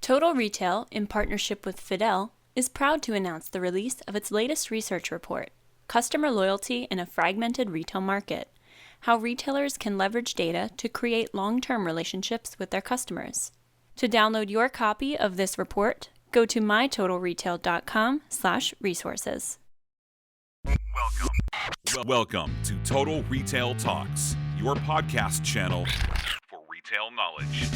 Total Retail, in partnership with Fidel, is proud to announce the release of its latest research report, Customer Loyalty in a Fragmented Retail Market: How Retailers Can Leverage Data to Create Long-Term Relationships with Their Customers. To download your copy of this report, go to mytotalretail.com/resources. Welcome to Total Retail Talks, your podcast channel for retail knowledge.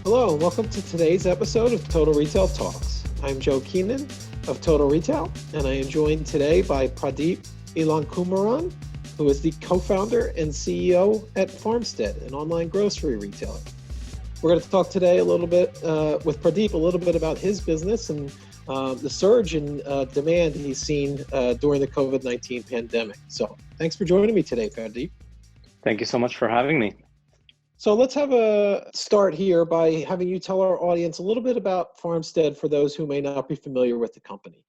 Hello, and welcome to today's episode of Total Retail Talks. I'm Joe Keenan of Total Retail, and I am joined today by Pradeep Elankumaran, who is the co-founder and CEO at Farmstead, an online grocery retailer. We're going to talk today a little bit with Pradeep, a little bit about his business and the surge in demand he's seen during the COVID-19 pandemic. So thanks for joining me today, Pradeep. Thank you so much for having me. So let's have a start here by having you tell our audience a little bit about Farmstead for those who may not be familiar with the company.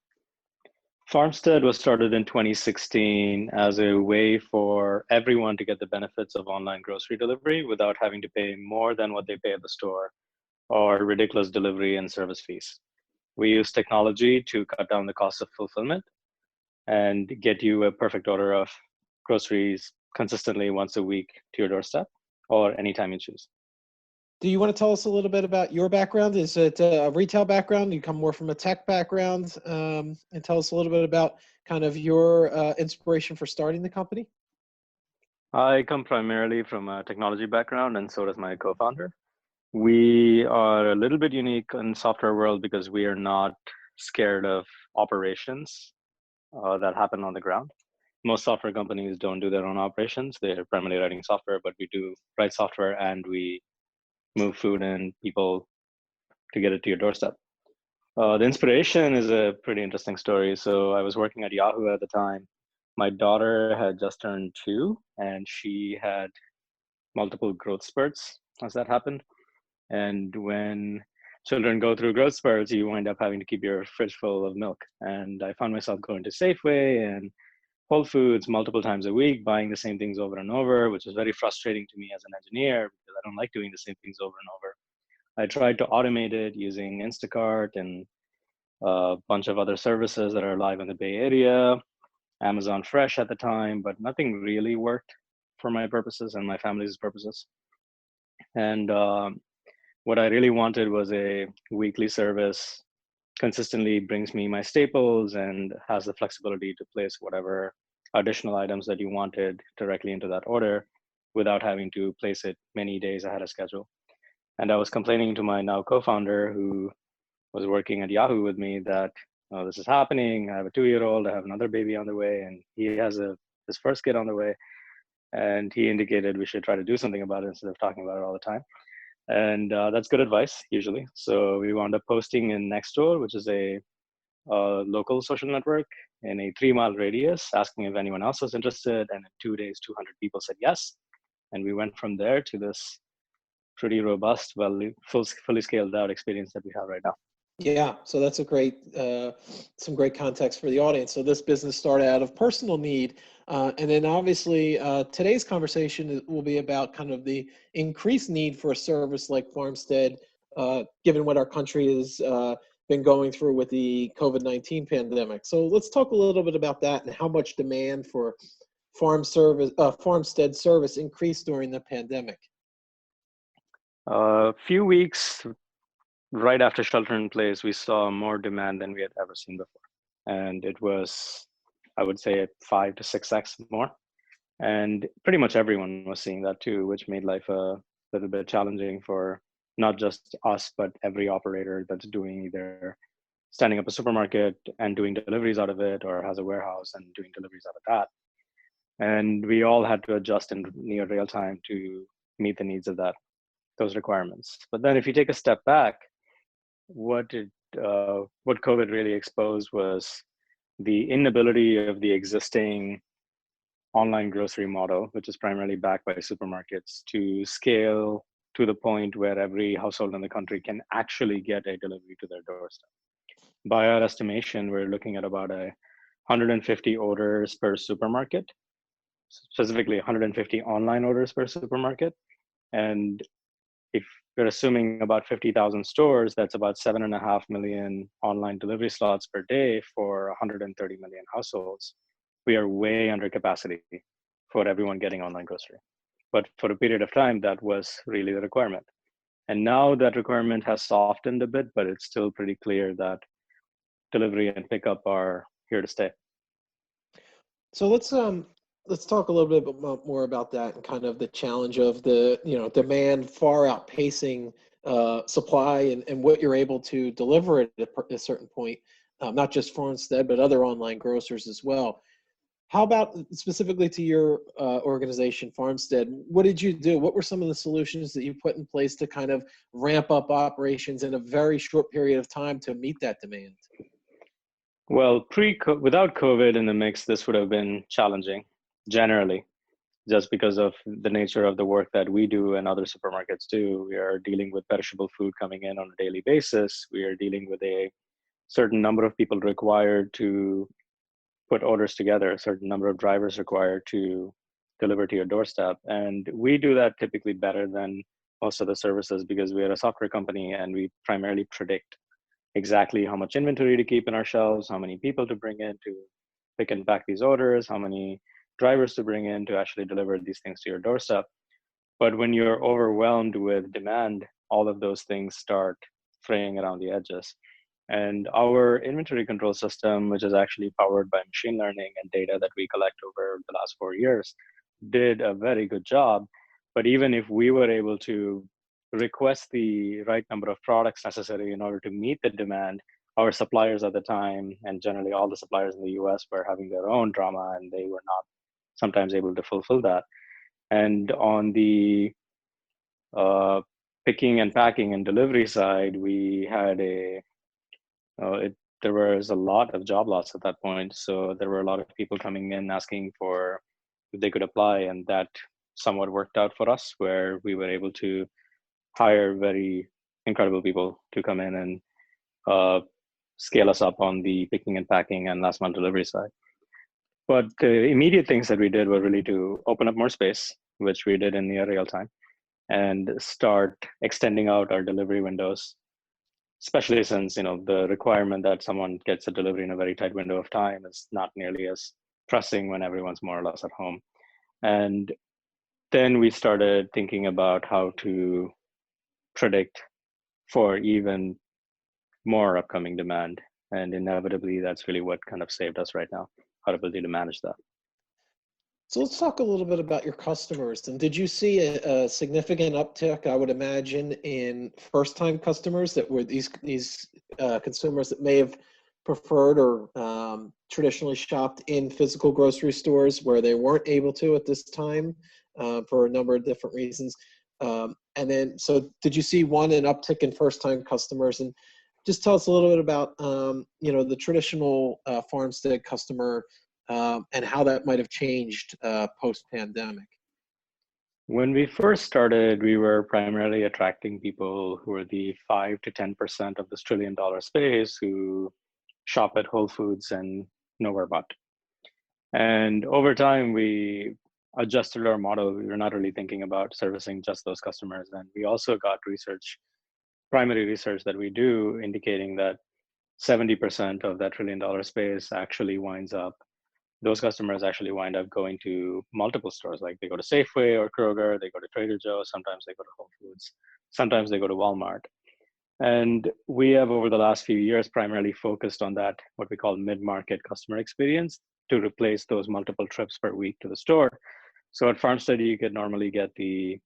Farmstead was started in 2016 as a way for everyone to get the benefits of online grocery delivery without having to pay more than what they pay at the store or ridiculous delivery and service fees. We use technology to cut down the cost of fulfillment and get you a perfect order of groceries consistently once a week to your doorstep or anytime you choose. Do you want to tell us a little bit about your background? Is it a retail background? You come more from a tech background, and tell us a little bit about kind of your inspiration for starting the company. I come primarily from a technology background, and so does my co-founder. We are a little bit unique in software world because we are not scared of operations that happen on the ground. Most software companies don't do their own operations. They're primarily writing software, but we do write software and we move food and people to get it to your doorstep. The inspiration is a pretty interesting story. So I was working at Yahoo at the time. My daughter had just turned 2 and she had multiple growth spurts as that happened. And when children go through growth spurts, you wind up having to keep your fridge full of milk. And I found myself going to Safeway and Whole Foods multiple times a week, buying the same things over and over, which was very frustrating to me as an engineer because I don't like doing the same things over and over. I tried to automate it using Instacart and a bunch of other services that are live in the Bay Area, Amazon Fresh at the time, but nothing really worked for my purposes and my family's purposes. And what I really wanted was a weekly service, consistently brings me my staples and has the flexibility to place whatever additional items that you wanted directly into that order without having to place it many days ahead of schedule. And I was complaining to my now co-founder who was working at Yahoo with me that this is happening. I have a 2-year-old, I have another baby on the way, and he has his first kid on the way. And he indicated we should try to do something about it instead of talking about it all the time. And that's good advice usually. So we wound up posting in Nextdoor, which is a local social network in a 3-mile radius, asking if anyone else was interested. And in 2 days, 200 people said yes. And we went from there to this pretty robust, fully scaled out experience that we have right now. Yeah, so that's a great, some great context for the audience. So this business started out of personal need, and then obviously today's conversation will be about kind of the increased need for a service like Farmstead, given what our country has been going through with the COVID-19 pandemic. So let's talk a little bit about that and how much demand for Farmstead service increased during the pandemic. A few weeks right after shelter in place, we saw more demand than we had ever seen before. And it was, I would say, 5 to 6x more. And pretty much everyone was seeing that too, which made life a little bit challenging for not just us, but every operator that's doing either standing up a supermarket and doing deliveries out of it or has a warehouse and doing deliveries out of that. And we all had to adjust in near real time to meet the needs of those requirements. But then if you take a step back, what COVID really exposed was the inability of the existing online grocery model, which is primarily backed by supermarkets, to scale to the point where every household in the country can actually get a delivery to their doorstep. By our estimation, we're looking at about 150 orders per supermarket, specifically 150 online orders per supermarket. And if we're assuming about 50,000 stores, that's about 7.5 million online delivery slots per day for 130 million households. We are way under capacity for everyone getting online grocery. But for a period of time, that was really the requirement. And now that requirement has softened a bit, but it's still pretty clear that delivery and pickup are here to stay. So let's talk a little bit more about that and kind of the challenge of the demand far outpacing supply and what you're able to deliver at a certain point, not just Farmstead but other online grocers as well. How about specifically to your organization, Farmstead? What did you do? What were some of the solutions that you put in place to kind of ramp up operations in a very short period of time to meet that demand? Well, without COVID in the mix, this would have been challenging generally, just because of the nature of the work that we do and other supermarkets do. We are dealing with perishable food coming in on a daily basis. We are dealing with a certain number of people required to put orders together, a certain number of drivers required to deliver to your doorstep. And we do that typically better than most of the services because we are a software company and we primarily predict exactly how much inventory to keep in our shelves, how many people to bring in to pick and pack these orders, how many drivers to bring in to actually deliver these things to your doorstep. But when you're overwhelmed with demand, all of those things start fraying around the edges. And our inventory control system, which is actually powered by machine learning and data that we collect over the last 4 years, did a very good job. But even if we were able to request the right number of products necessary in order to meet the demand, our suppliers at the time, and generally all the suppliers in the US, were having their own drama and they were not sometimes able to fulfill that. And on the picking and packing and delivery side, we had there was a lot of job loss at that point. So there were a lot of people coming in asking for if they could apply, and that somewhat worked out for us, where we were able to hire very incredible people to come in and scale us up on the picking and packing and last mile delivery side. But the immediate things that we did were really to open up more space, which we did in near real time, and start extending out our delivery windows, especially since the requirement that someone gets a delivery in a very tight window of time is not nearly as pressing when everyone's more or less at home. And then we started thinking about how to predict for even more upcoming demand. And inevitably, that's really what kind of saved us right now, our ability to manage that. So let's talk a little bit about your customers. And did you see a significant uptick, I would imagine, in first-time customers that were these consumers that may have preferred or traditionally shopped in physical grocery stores where they weren't able to at this time for a number of different reasons? And then, so did you see an uptick in first-time customers? And just tell us a little bit about the traditional Farmstead customer and how that might have changed post-pandemic. When we first started, we were primarily attracting people who were the 5 to 10% of this $1 trillion space who shop at Whole Foods and nowhere but. And over time, we adjusted our model. We were not really thinking about servicing just those customers. And we also got primary research that we do indicating that 70% of that $1 trillion space actually those customers actually wind up going to multiple stores. Like they go to Safeway or Kroger, they go to Trader Joe's, sometimes they go to Whole Foods, sometimes they go to Walmart. And we have over the last few years primarily focused on that, what we call mid-market customer experience, to replace those multiple trips per week to the store. So at Farmstead, you could normally get you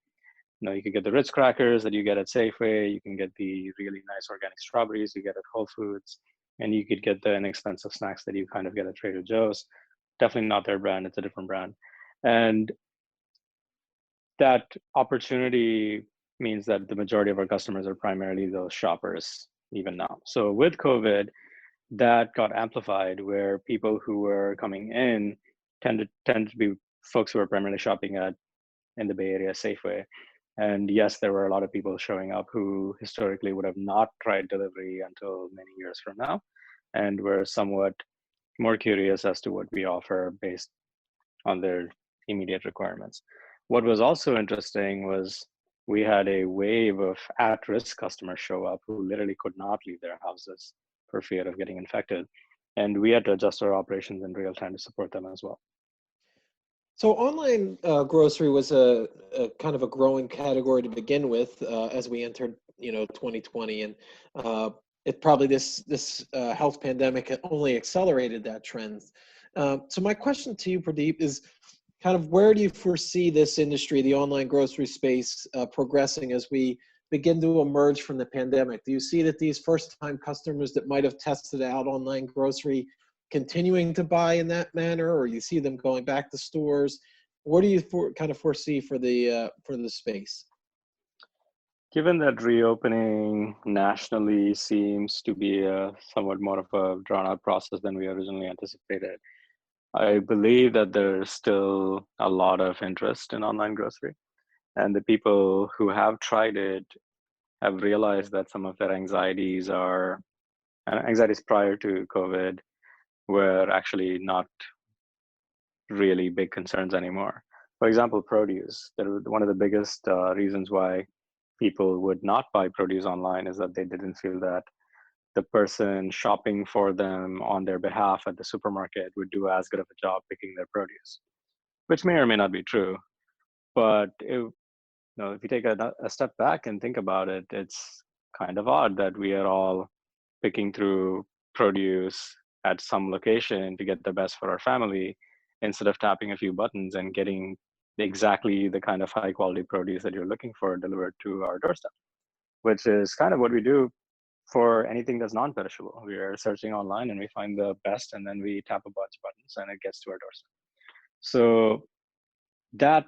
could get the Ritz crackers that you get at Safeway, you can get the really nice organic strawberries you get at Whole Foods, and you could get the inexpensive snacks that you kind of get at Trader Joe's. Definitely not their brand, it's a different brand. And that opportunity means that the majority of our customers are primarily those shoppers even now. So with COVID, that got amplified where people who were coming in tend to be folks who are primarily shopping in the Bay Area Safeway. And yes, there were a lot of people showing up who historically would have not tried delivery until many years from now, and were somewhat more curious as to what we offer based on their immediate requirements. What was also interesting was we had a wave of at-risk customers show up who literally could not leave their houses for fear of getting infected. And we had to adjust our operations in real time to support them as well. So online grocery was a kind of a growing category to begin with as we entered, 2020, and it probably this health pandemic only accelerated that trend. So my question to you, Pradeep, is kind of where do you foresee this industry, the online grocery space, progressing as we begin to emerge from the pandemic? Do you see that these first-time customers that might have tested out online grocery continuing to buy in that manner, or you see them going back to stores? What do you kind of foresee for the space? Given that reopening nationally seems to be a somewhat more of a drawn-out process than we originally anticipated, I believe that there's still a lot of interest in online grocery. And the people who have tried it have realized that some of their anxieties prior to COVID were actually not really big concerns anymore. For example, produce. One of the biggest reasons why people would not buy produce online is that they didn't feel that the person shopping for them on their behalf at the supermarket would do as good of a job picking their produce, which may or may not be true. But if you take a step back and think about it, it's kind of odd that we are all picking through produce at some location to get the best for our family instead of tapping a few buttons and getting exactly the kind of high quality produce that you're looking for delivered to our doorstep, which is kind of what we do for anything that's non-perishable. We are searching online and we find the best, and then we tap a bunch of buttons and it gets to our doorstep. So that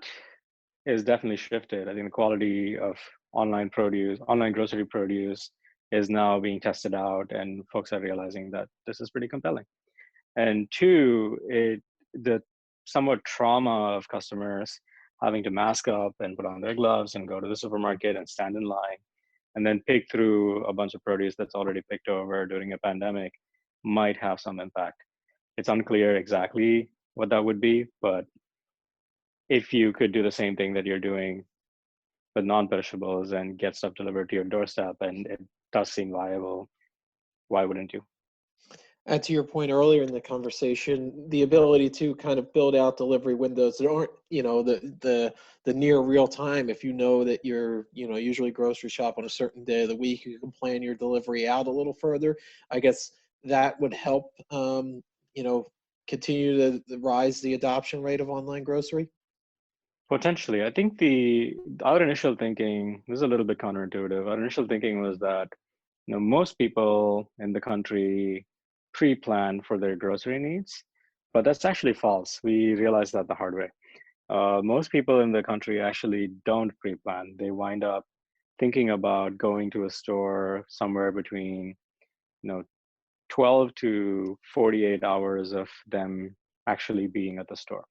is definitely shifted. I think the quality of online grocery produce is now being tested out, and folks are realizing that this is pretty compelling. And two, the somewhat trauma of customers having to mask up and put on their gloves and go to the supermarket and stand in line and then pick through a bunch of produce that's already picked over during a pandemic might have some impact. It's unclear exactly what that would be, but if you could do the same thing that you're doing with non-perishables and get stuff delivered to your doorstep and it does seem viable, why wouldn't you? And to your point earlier in the conversation, the ability to kind of build out delivery windows that aren't, the near real time. If you know that you're, usually grocery shop on a certain day of the week, you can plan your delivery out a little further. I guess that would help, continue to rise the adoption rate of online grocery. Potentially. I think our initial thinking, this is a little bit counterintuitive. Our initial thinking was that most people in the country pre-plan for their grocery needs, but that's actually false. We realized that the hard way. Most people in the country actually don't pre-plan. They wind up thinking about going to a store somewhere between 12 to 48 hours of them actually being at the store.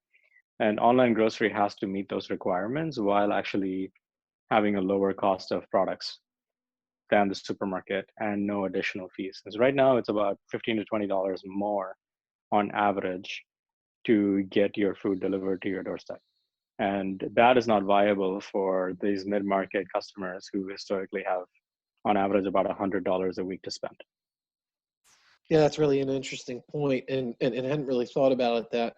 And online grocery has to meet those requirements while actually having a lower cost of products than the supermarket and no additional fees. Because right now it's about $15 to $20 more on average to get your food delivered to your doorstep. And that is not viable for these mid-market customers who historically have on average about $100 a week to spend. Yeah, that's really an interesting point, and hadn't really thought about it that.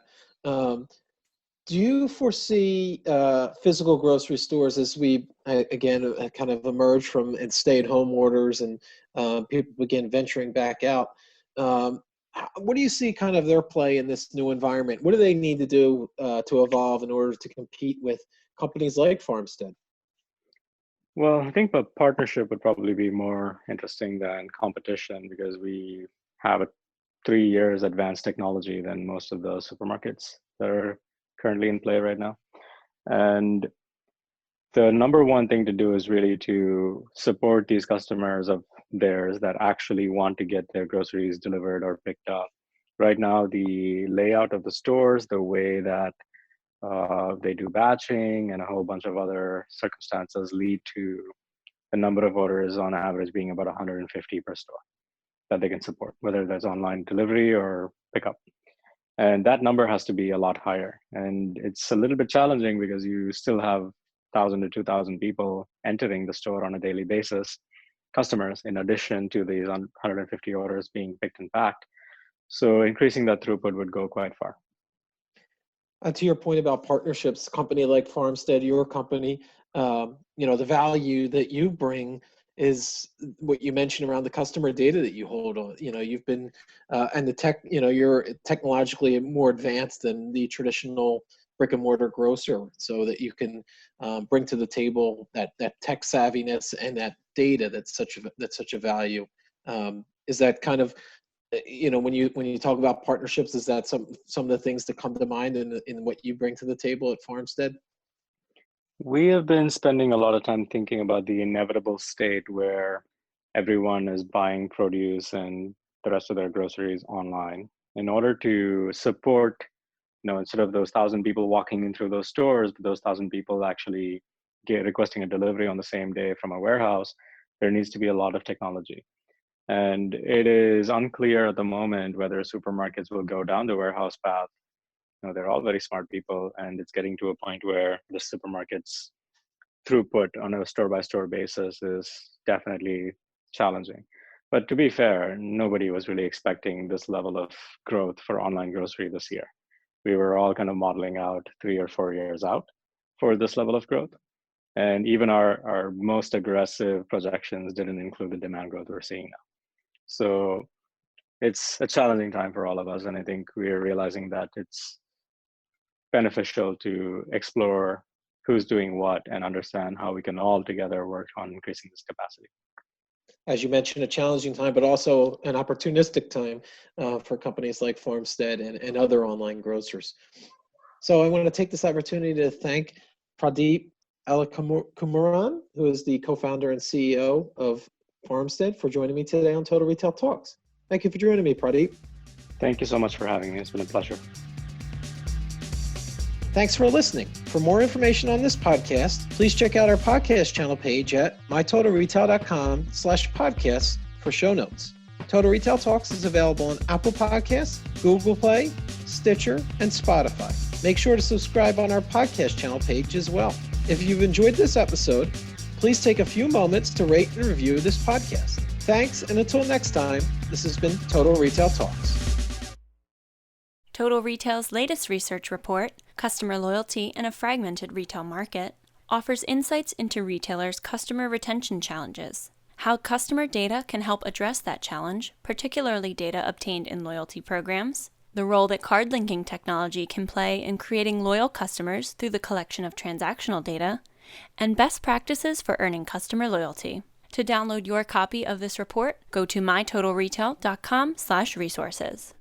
Do you foresee physical grocery stores as we, again, kind of emerge from and stay-at-home orders and people begin venturing back out? What do you see kind of their play in this new environment? What do they need to do to evolve in order to compete with companies like Farmstead? Well, I think a partnership would probably be more interesting than competition because we have a 3 years advanced technology than most of the supermarkets that are currently in play right now. And the number one thing to do is really to support these customers of theirs that actually want to get their groceries delivered or picked up. Right now, the layout of the stores, the way that they do batching and a whole bunch of other circumstances lead to the number of orders on average being about 150 per store that they can support, whether that's online delivery or pickup. And that number has to be a lot higher. And it's a little bit challenging because you still have 1,000 to 2,000 people entering the store on a daily basis, customers, in addition to these 150 orders being picked and packed. So increasing that throughput would go quite far. To your point about partnerships, a company like Farmstead, your company, the value that you bring is what you mentioned around the customer data that you hold on. You've been, and the tech, you're technologically more advanced than the traditional brick and mortar grocer, so that you can bring to the table that tech savviness and that data that's such a value. Is that kind of, when you talk about partnerships, is that some of the things that come to mind in what you bring to the table at Farmstead? We have been spending a lot of time thinking about the inevitable state where everyone is buying produce and the rest of their groceries online. In order to support, instead of those 1,000 people walking in through those stores, but those 1,000 people actually requesting a delivery on the same day from a warehouse, there needs to be a lot of technology. And it is unclear at the moment whether supermarkets will go down the warehouse path. They're all very smart people, and it's getting to a point where the supermarket's throughput on a store-by-store basis is definitely challenging. But to be fair, nobody was really expecting this level of growth for online grocery this year. We were all kind of modeling out 3 or 4 years out for this level of growth. And even our most aggressive projections didn't include the demand growth we're seeing now. So it's a challenging time for all of us. And I think we're realizing that it's beneficial to explore who's doing what and understand how we can all together work on increasing this capacity. As you mentioned, a challenging time, but also an opportunistic time for companies like Farmstead and other online grocers. So I want to take this opportunity to thank Pradeep Elankumaran, who is the co-founder and CEO of Farmstead, for joining me today on Total Retail Talks. Thank you for joining me, Pradeep. Thank you so much for having me. It's been a pleasure. Thanks for listening. For more information on this podcast, please check out our podcast channel page at mytotalretail.com/podcasts for show notes. Total Retail Talks is available on Apple Podcasts, Google Play, Stitcher, and Spotify. Make sure to subscribe on our podcast channel page as well. If you've enjoyed this episode, please take a few moments to rate and review this podcast. Thanks, and until next time, this has been Total Retail Talks. Total Retail's latest research report, Customer Loyalty in a Fragmented Retail Market, offers insights into retailers' customer retention challenges, how customer data can help address that challenge, particularly data obtained in loyalty programs, the role that card linking technology can play in creating loyal customers through the collection of transactional data, and best practices for earning customer loyalty. To download your copy of this report, go to mytotalretail.com/resources.